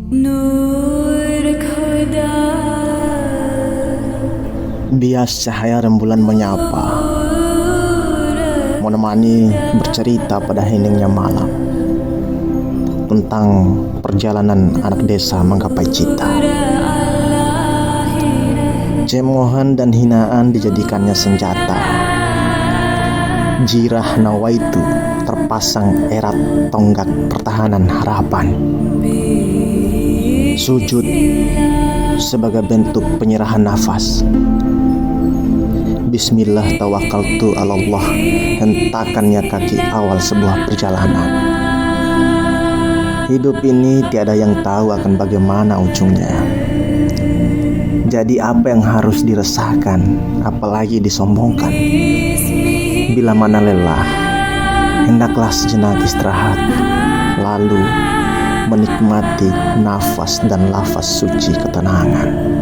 Nur Khuda, Bias cahaya rembulan menyapa, menemani bercerita pada heningnya malam tentang perjalanan anak desa menggapai cita. Cemoohan dan hinaan dijadikannya senjata. Jirah nawaitu terpasang erat tonggak pertahanan harapan. Sujud sebagai bentuk penyerahan nafas. Bismillah tawakkaltu ala Allah, hentakannya kaki awal sebuah perjalanan. Hidup ini tiada yang tahu akan bagaimana ujungnya. Jadi apa yang harus diresahkan, apalagi disombongkan? Bila mana lelah, hendaklah sejenak istirahat, lalu menikmati nafas dan lafaz suci ketenangan.